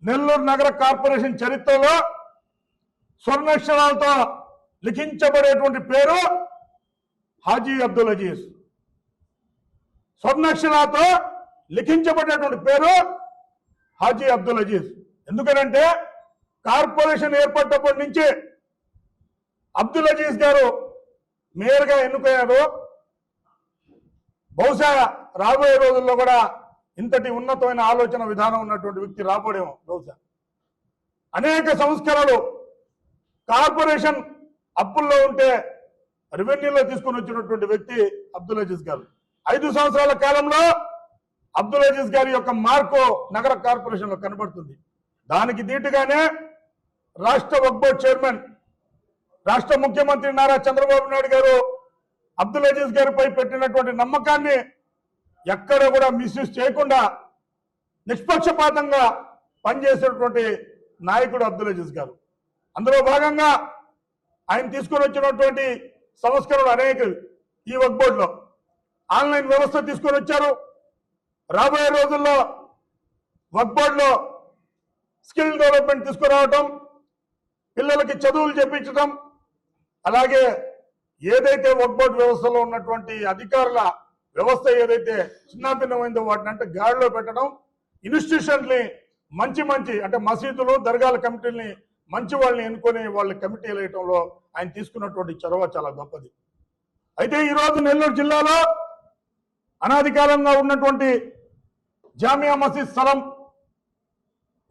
నెల్లూరు నగర కార్పొరేషన్ చరిత్రలో స్వర్ణాక్షరాలతో లిఖించబడేటువంటి పేరు హాజీ అబ్దుల్ అజీజ్. స్వర్ణాక్షరాలతో లిఖించబడేటువంటి పేరు హాజీ అబ్దుల్ అజీజ్. ఎందుకనంటే కార్పొరేషన్ ఏర్పడినప్పటి నుంచి అబ్దుల్ అజీజ్ గారు మేయర్గా ఎన్నుకయ్యారు. బహుశా రాబోయే రోజుల్లో కూడా ఇంతటి ఉన్నతమైన ఆలోచన విధానం ఉన్నటువంటి వ్యక్తి రాబోడేమో బహుశా. అనేక సంస్కరణలు కార్పొరేషన్ అప్పుల్లో ఉంటే రెవెన్యూలో తీసుకుని వచ్చినటువంటి వ్యక్తి అబ్దుల్ అజీజ్ గారు. 5 సంవత్సరాల కాలంలో అబ్దుల్ అజీజ్ గారి యొక్క మార్పు నగర కార్పొరేషన్ లో కనబడుతుంది. దానికి దీటుగానే రాష్ట్ర వక్ఫ్ బోర్డు చైర్మన్ రాష్ట్ర ముఖ్యమంత్రి నారా చంద్రబాబు నాయుడు గారు అబ్దుల్ అజీజ్ గారిపై పెట్టినటువంటి నమ్మకాన్ని ఎక్కడ కూడా మిస్యూజ్ చేయకుండా నిష్పక్షపాతంగా పనిచేసినటువంటి నాయకుడు అబ్దుల్ అజీజ్ గారు. అందులో భాగంగా ఆయన తీసుకొని వచ్చినటువంటి సంస్కరణలు అనేక. ఈ వక్ఫ్ బోర్డులో ఆన్లైన్ వ్యవస్థ తీసుకొని వచ్చారు. రాబోయే రోజుల్లో వక్ఫ్ బోర్డులో స్కిల్ డెవలప్మెంట్ తీసుకురావటం, పిల్లలకి చదువులు చెప్పించడం, అలాగే ఏదైతే వక్ఫ్ బోర్డు వ్యవస్థలో ఉన్నటువంటి అధికారుల వ్యవస్థ ఏదైతే చిన్నాభిన్నమైందో వాటిని అంటే గాడిలో పెట్టడం, ఇన్స్టిట్యూషన్ని మంచి అంటే మసీదులు దర్గాల కమిటీని మంచి వాళ్ళని ఎన్నుకొని వాళ్ళ కమిటీలు వేయటంలో ఆయన తీసుకున్నటువంటి చొరవ చాలా గొప్పది. అయితే ఈరోజు నెల్లూరు జిల్లాలో అనాధికారంగా ఉన్నటువంటి జామియా మసీద్ స్థలం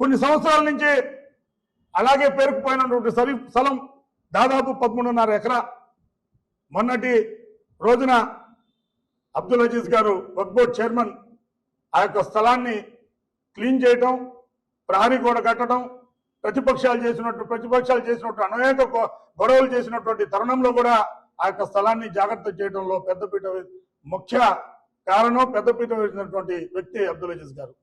కొన్ని సంవత్సరాల నుంచి అలాగే పేరుకుపోయినటువంటి స్థలం దాదాపు 13.5 ఎకరా. మొన్నటి రోజున అబ్దుల్ అజీజ్ గారు వక్ఫ్ బోర్డు చైర్మన్ ఆ యొక్క స్థలాన్ని క్లీన్ చేయటం, ప్రహరీ గోడ కట్టడం, ప్రతిపక్షాలు చేసినట్టు అనేక గొడవలు చేసినటువంటి తరుణంలో కూడా ఆ యొక్క స్థలాన్ని జాగ్రత్త చేయడంలో పెద్దపీట ముఖ్య కారణం, పెద్దపీట వేసినటువంటి వ్యక్తి అబ్దుల్ అజీజ్ గారు.